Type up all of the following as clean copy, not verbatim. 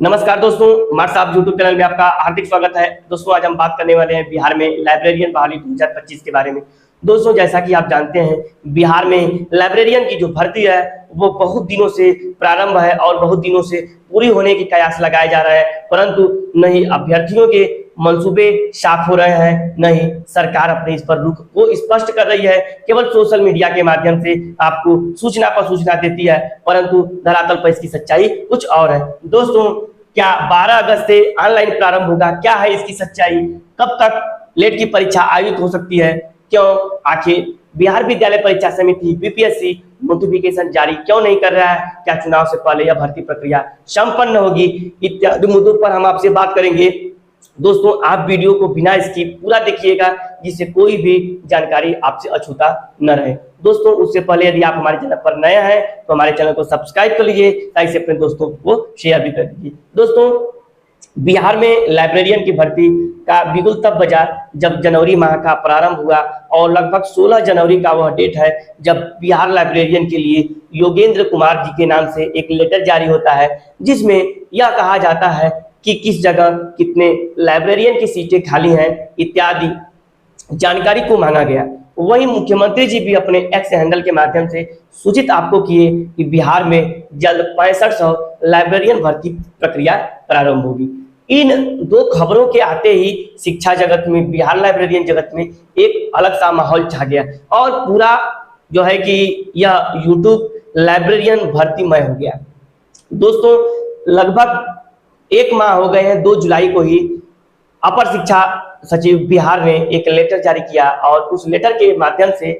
नमस्कार दोस्तों, मार्क्स आप यूट्यूब चैनल में आपका हार्दिक स्वागत है। दोस्तों आज हम बात करने वाले हैं बिहार में लाइब्रेरियन बहाली 2025 के बारे में। दोस्तों जैसा कि आप जानते हैं, बिहार में लाइब्रेरियन की जो भर्ती है वो बहुत दिनों से प्रारंभ है और बहुत दिनों से पूरी होने के कयास लगाए जा रहे हैं, परंतु न ही अभ्यर्थियों के मंसूबे साफ हो रहे हैं, न ही सरकार अपने इस पर रुख को स्पष्ट कर रही है। केवल सोशल मीडिया के माध्यम से आपको सूचना पर सूचना देती है, परंतु धरातल पर इसकी सच्चाई कुछ और है। दोस्तों क्या 12 अगस्त से ऑनलाइन प्रारंभ होगा? क्या है इसकी सच्चाई? कब तक लेट की परीक्षा आयोजित हो सकती है? क्यों आखिर बिहार विद्यालय परीक्षा समिति बीपीएससी नोटिफिकेशन जारी क्यों नहीं कर रहा है? क्या चुनाव से पहले यह भर्ती प्रक्रिया संपन्न होगी? इत्यादि मुद्दों पर हम आपसे बात करेंगे। दोस्तों आप वीडियो को बिना स्किप पूरा देखिएगा, जिससे कोई भी जानकारी आपसे अछूता न रहे। दोस्तों उससे पहले यदि आप हमारे चैनल पर नए हैं तो हमारे चैनल को सब्सक्राइब कर लीजिए, ताकि अपने दोस्तों को शेयर भी कर दीजिए। दोस्तों बिहार में लाइब्रेरियन की भर्ती का बिगुल तब बजा जब जनवरी माह का प्रारंभ हुआ और लगभग 16 जनवरी का वह डेट है जब बिहार लाइब्रेरियन के लिए योगेंद्र कुमार जी के नाम से एक लेटर जारी होता है, जिसमें यह कहा जाता है कि किस जगह कितने लाइब्रेरियन की सीटें खाली हैं इत्यादि जानकारी को मांगा गया। वहीं मुख्यमंत्री जी भी अपने एक्स हैंडल के माध्यम से सूचित आपको किए कि बिहार में जल्द 6500 लाइब्रेरियन भर्ती प्रक्रिया प्रारंभ होगी। इन दो खबरों के आते ही शिक्षा जगत में, बिहार लाइब्रेरियन जगत में एक अलग सा माहौल छा गया और पूरा जो है कि यह यूट्यूब लाइब्रेरियन भर्तीमय हो गया। दोस्तों लगभग 1 माह हो गए हैं। 2 जुलाई को ही अपर शिक्षा सचिव बिहार ने एक लेटर जारी किया और उस लेटर के माध्यम से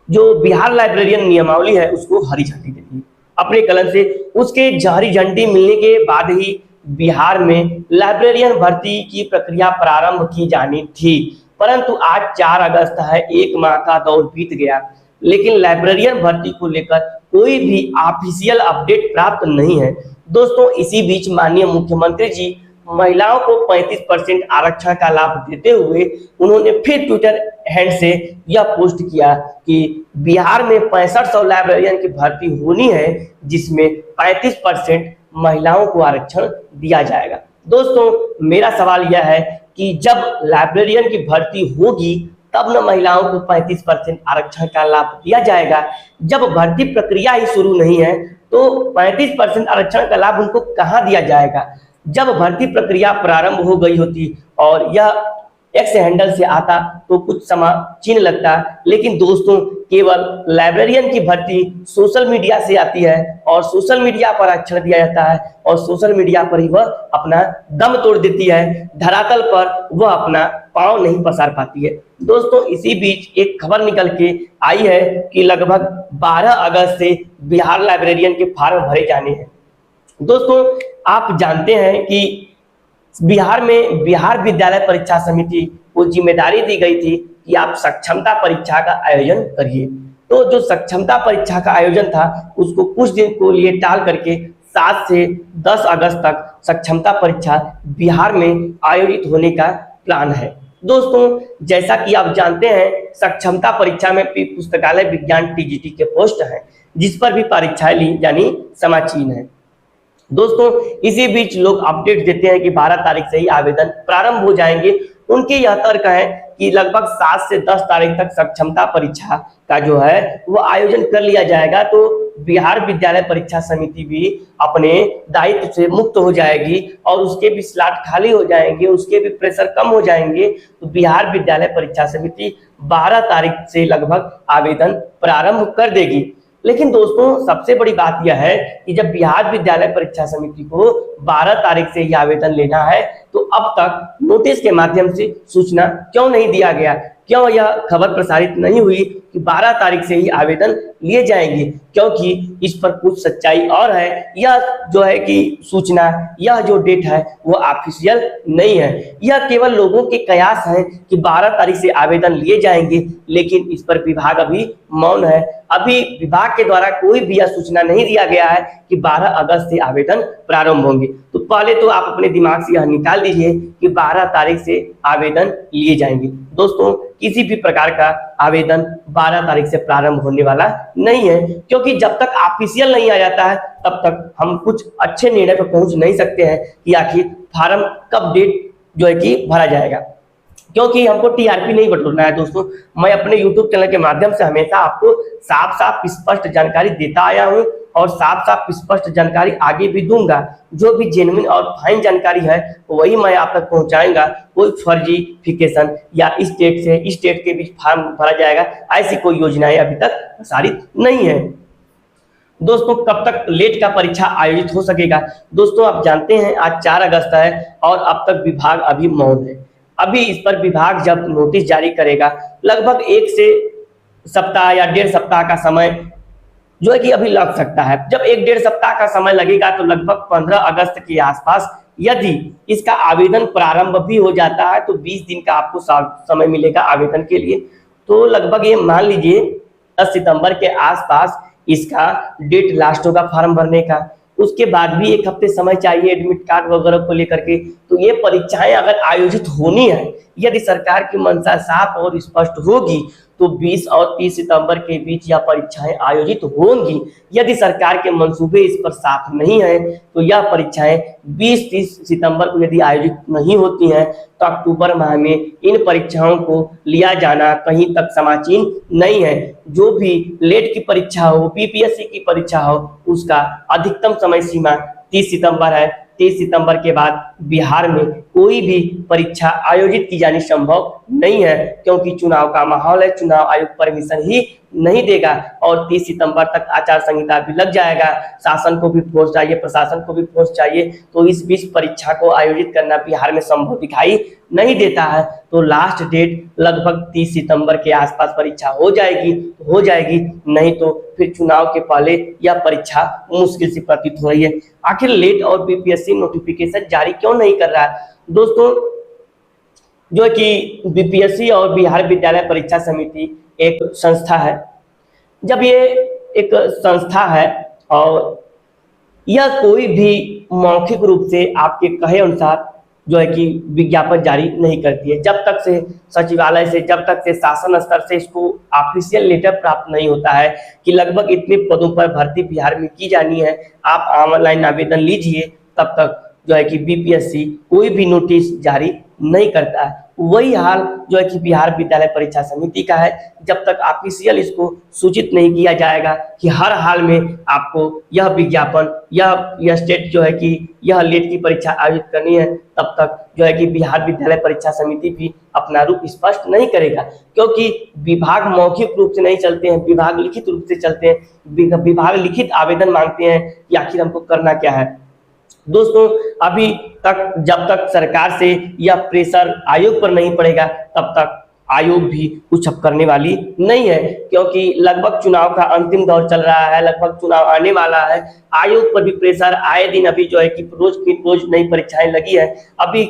जो बिहार लाइब्रेरियन नियमावली है उसको हरी झंडी दे दी अपने कलम से। उसके हरी झंडी मिलने के बाद ही बिहार में लाइब्रेरियन भर्ती की प्रक्रिया प्रारंभ की जानी थी, परंतु आज 4 अगस्त है, 1 माह का दौर बीत गया, लेकिन लाइब्रेरियन भर्ती को लेकर कोई भी ऑफिशियल अपडेट प्राप्त नहीं है। दोस्तों इसी बीच माननीय मुख्यमंत्री जी महिलाओं को 35% आरक्षण का लाभ देते हुए उन्होंने फिर ट्विटर हैंड से यह पोस्ट किया कि बिहार में 6500 लाइब्रेरियन की भर्ती होनी है, जिसमें 35% महिलाओं को आरक्षण दिया जाएगा। दोस्तों मेरा सवाल यह है कि जब लाइब्रेरियन की भर्ती होगी तब न महिलाओं को 35% आरक्षण का लाभ दिया जाएगा। जब भर्ती प्रक्रिया ही शुरू नहीं है तो 35% आरक्षण का लाभ उनको कहाँ दिया जाएगा? जब भर्ती प्रक्रिया प्रारंभ हो गई होती और यह एक्स हैंडल से आता तो कुछ समय चिन्ह लगता, लेकिन दोस्तों केवल लाइब्रेरियन की भर्ती सोशल मीडिया से आती है और सोशल मीडिया पर आरक्षण दिया जाता है और सोशल मीडिया पर ही वह अपना दम तोड़ देती है, धरातल पर वह अपना पांव नहीं पसार पाती है। दोस्तों इसी बीच एक खबर निकल के आई है कि लगभग 12 अगस्त से बिहार लाइब्रेरियन के फॉर्म भरे जाने हैं। दोस्तों आप जानते हैं कि बिहार में बिहार विद्यालय परीक्षा समिति को जिम्मेदारी दी गई थी कि आप सक्षमता परीक्षा का आयोजन करिए। तो जो सक्षमता परीक्षा का आयोजन था उसको कुछ दिन को लिए टाल करके 7 से 10 अगस्त तक सक्षमता परीक्षा बिहार में आयोजित होने का प्लान है। दोस्तों जैसा कि आप जानते हैं सक्षमता परीक्षा में पुस्तकालय विज्ञान टीजीटी के पोस्ट हैं, जिस पर भी परीक्षाएं ली यानी समाचीन है। दोस्तों इसी बीच लोग अपडेट देते हैं कि 12 तारीख से ही आवेदन प्रारंभ हो जाएंगे। उनके यह तर्क है कि लगभग 7 से 10 तारीख तक सक्षमता परीक्षा का जो है वो आयोजन कर लिया जाएगा, तो बिहार विद्यालय परीक्षा समिति भी अपने दायित्व से मुक्त हो जाएगी और उसके भी स्लॉट खाली हो जाएंगे, उसके भी प्रेशर कम हो जाएंगे। तो बिहार विद्यालय परीक्षा समिति 12 तारीख से लगभग आवेदन प्रारंभ कर देगी। लेकिन दोस्तों सबसे बड़ी बात यह है कि जब बिहार विद्यालय परीक्षा समिति को 12 तारीख से ही आवेदन लेना है तो अब तक नोटिस के माध्यम से सूचना क्यों नहीं दिया गया? क्यों यह खबर प्रसारित नहीं हुई कि 12 तारीख से ही आवेदन लिए जाएंगे? क्योंकि इस पर कुछ सच्चाई और है। यह जो है कि सूचना, यह जो डेट है वो ऑफिशियल नहीं है। यह केवल लोगों के कयास हैं कि 12 तारीख से आवेदन लिए जाएंगे, लेकिन इस पर विभाग अभी मौन है। अभी विभाग के द्वारा कोई भी यह सूचना नहीं दिया गया है कि 12 अगस्त से आवेदन प्रारंभ होंगे। तो पहले तो आप अपने दिमाग से यह निकाल दीजिए कि 12 तारीख से आवेदन लिए जाएंगे। दोस्तों किसी भी प्रकार का आवेदन 12 तारीख से प्रारंभ होने वाला नहीं है, क्योंकि जब तक ऑफिशियल नहीं आ जाता है तब तक हम कुछ अच्छे निर्णय पर पहुंच नहीं सकते हैं कि आखिर फार्म कब डेट जो है कि भरा जाएगा, क्योंकि हमको टीआरपी नहीं बटोरना है। दोस्तों मैं अपने यूट्यूब चैनल के माध्यम से हमेशा आपको साफ साफ स्पष्ट जानकारी देता आया हूं और साफ साफ स्पष्ट जानकारी आगे भी दूंगा। जो भी जेन्युइन और फाइन जानकारी है वही मैं आप तक पहुंचाऊंगा। कोई फर्जीफिकेशन या स्टेट से स्टेट के बीच फार्म भरा जाएगा ऐसी कोई योजनाएं अभी तक प्रसारित नहीं है। दोस्तों कब तक लेट का परीक्षा आयोजित हो सकेगा? दोस्तों आप जानते हैं आज 4 अगस्त है और अब तक विभाग अभी मौन है। अभी इस पर विभाग जब नोटिस जारी करेगा लगभग 1 से सप्ताह या 1.5 सप्ताह का समय जो है कि अभी लग सकता है। जब 1-1.5 सप्ताह का समय लगेगा तो लगभग 15 अगस्त के आसपास यदि इसका आवेदन प्रारंभ भी हो जाता है तो 20 दिन का आपको समय मिलेगा आवेदन के लिए। तो लगभग ये मान लीजिए 10 सितंबर के आसपास इसका डेट लास्ट होगा फॉर्म भरने का। उसके बाद भी 1 हफ्ते समय चाहिए एडमिट कार्ड वगैरह को लेकर के। तो ये परीक्षाएं अगर आयोजित होनी है, यदि सरकार की मंशा साफ और स्पष्ट होगी तो 20 और 30 सितंबर के बीच यह परीक्षाएं आयोजित होंगी। यदि सरकार के मंसूबे इस पर साफ नहीं है तो यह परीक्षाएं 20-30 सितंबर को यदि आयोजित नहीं होती हैं तो अक्टूबर माह में इन परीक्षाओं को लिया जाना कहीं तक समाचीन नहीं है। जो भी लेट की परीक्षा हो, बीपीएससी की परीक्षा हो, उसका अधिकतम समय सीमा 30 सितंबर है। 30 सितंबर के बाद बिहार में कोई भी परीक्षा आयोजित की जानी संभव नहीं है, क्योंकि चुनाव का माहौल है। चुनाव आयोग परमिशन ही नहीं देगा और 30 सितंबर तक आचार संहिता भी लग जाएगा। शासन को भी फोर्स चाहिए, प्रशासन को भी फोर्स चाहिए, तो इस बीच परीक्षा को आयोजित करना बिहार में संभव दिखाई नहीं देता है। तो लास्ट डेट लगभग 30 सितंबर के आसपास परीक्षा हो जाएगी, नहीं तो फिर चुनाव के पहले यह परीक्षा मुश्किल से प्रतीत हो रही है। आखिर लेट और बीपीएससी नोटिफिकेशन जारी क्यों नहीं कर रहा है? दोस्तों जो है कि बीपीएससी और बिहार विद्यालय परीक्षा समिति एक संस्था है। जब ये एक संस्था है और यह कोई भी मौखिक रूप से आपके कहे अनुसार जो है कि विज्ञापन जारी नहीं करती है। जब तक से सचिवालय से, जब तक से शासन स्तर से इसको ऑफिशियल लेटर प्राप्त नहीं होता है कि लगभग इतने पदों पर भर्ती बिहार में की जानी है, आप ऑनलाइन आवेदन लीजिए, तब तक जो है कि बीपीएससी कोई भी नोटिस जारी नहीं करता है। वही हाल जो है कि बिहार विद्यालय परीक्षा समिति का है। जब तक ऑफिशियल इसको सूचित नहीं किया जाएगा कि हर हाल में आपको यह विज्ञापन, यह स्टेट जो है कि यह लेट की परीक्षा आयोजित करनी है, तब तक जो है कि बिहार विद्यालय परीक्षा समिति भी अपना रूप स्पष्ट नहीं करेगा। क्योंकि विभाग मौखिक रूप से नहीं चलते हैं, विभाग लिखित रूप से चलते हैं। विभाग लिखित आवेदन मांगते हैं कि आखिर हमको करना क्या है। दोस्तों अभी तक जब तक सरकार से यह प्रेशर आयोग पर नहीं पड़ेगा तब तक आयोग भी कुछ अब करने वाली नहीं है, क्योंकि लगभग चुनाव का अंतिम दौर चल रहा है, लगभग चुनाव आने वाला है। आयोग पर भी प्रेशर आए दिन अभी जो है कि रोज की रोज नई परीक्षाएं लगी है। अभी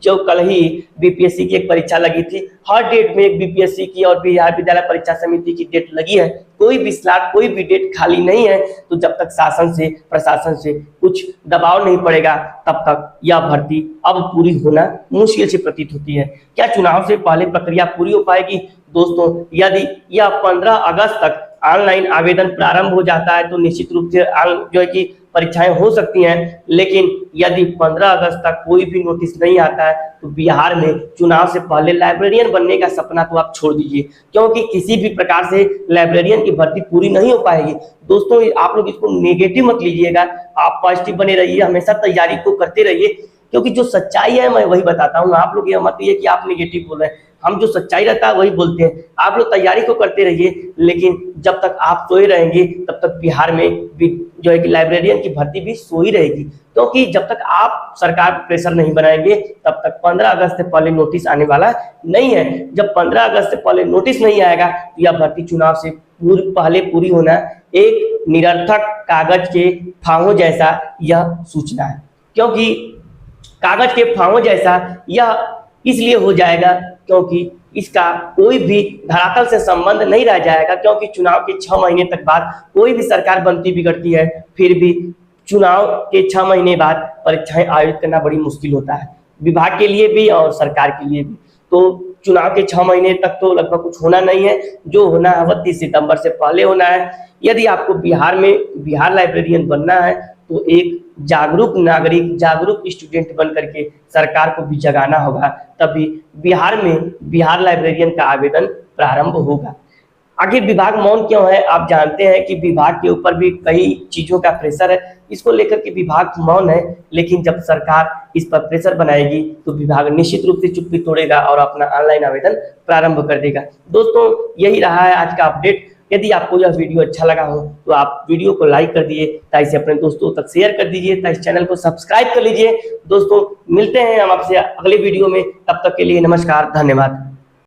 जो कल ही बीपीएससी की एक परीक्षा लगी थी, हर डेट में एक बीपीएससी की और बिहार विद्यालय परीक्षा समिति की डेट लगी है। कोई भी स्लॉट, कोई भी डेट खाली नहीं है। तो जब तक शासन से, प्रशासन से कुछ दबाव नहीं पड़ेगा तब तक यह भर्ती अब पूरी होना मुश्किल से प्रतीत होती है। क्या चुनाव से पहले प्रक्रिया पूरी हो पाएगी? दोस्तों यदि यह 15 अगस्त तक ऑनलाइन आवेदन प्रारंभ हो जाता है तो निश्चित रूप से जो है कि परीक्षाएं हो सकती हैं। लेकिन यदि 15 अगस्त तक कोई भी नोटिस नहीं आता है तो बिहार में चुनाव से पहले लाइब्रेरियन बनने का सपना तो आप छोड़ दीजिए, क्योंकि किसी भी प्रकार से लाइब्रेरियन की भर्ती पूरी नहीं हो पाएगी। दोस्तों आप लोग इसको नेगेटिव मत लीजिएगा, आप पॉजिटिव बने रहिए, हमेशा तैयारी को करते रहिए, क्योंकि जो सच्चाई है मैं वही बताता हूँ। आप लोग ये मत ये कि आप नेगेटिव बोल रहे हैं, हम जो सच्चाई रहता है वही बोलते हैं। आप लोग तैयारी को करते रहिए, लेकिन जब तक आप सोए रहेंगे तब तक बिहार में जो है कि लाइब्रेरियन की भर्ती भी सोई रहेगी। क्योंकि जब तक आप सरकार पर प्रेशर नहीं बनाएंगे तब तक 15 अगस्त से पहले नोटिस आने वाला नहीं है। जब 15 अगस्त से पहले नोटिस नहीं आएगा तो यह भर्ती चुनाव से पहले पूरी होना एक निरर्थक कागज के फाहों जैसा यह सूचना है। क्योंकि कागज के फाहों जैसा यह इसलिए हो जाएगा क्योंकि इसका कोई भी धरातल से संबंध नहीं रह जाएगा, क्योंकि चुनाव के 6 महीने तक बाद कोई भी सरकार बनती बिगड़ती है, फिर भी चुनाव के 6 महीने बाद परीक्षाएं आयोजित करना बड़ी मुश्किल होता है, विभाग के लिए भी और सरकार के लिए भी। तो चुनाव के 6 महीने तक तो लगभग कुछ होना नहीं है, जो होना है वह 30 सितंबर से पहले होना है। यदि आपको बिहार में बिहार लाइब्रेरियन बनना है तो एक जागरूक नागरिक, जागरूक स्टूडेंट बन करके सरकार को भी जगाना होगा, तभी बिहार में बिहार लाइब्रेरियन का आवेदन प्रारंभ होगा। आखिर विभाग मौन क्यों है? आप जानते हैं कि विभाग के ऊपर भी कई चीजों का प्रेशर है, इसको लेकर के विभाग मौन है, लेकिन जब सरकार इस पर प्रेशर बनाएगी तो विभाग निश्चित रूप से चुप्पी तोड़ेगा और अपना ऑनलाइन आवेदन प्रारंभ कर देगा। दोस्तों, यही रहा है आज का अपडेट। यदि आपको यह वीडियो अच्छा लगा हो तो आप वीडियो को लाइक कर दिए, ताकि इसे अपने दोस्तों तक शेयर कर दीजिए, ताकि इस चैनल को सब्सक्राइब कर लीजिए। दोस्तों, मिलते हैं हम आपसे अगले वीडियो में, तब तक के लिए नमस्कार, धन्यवाद।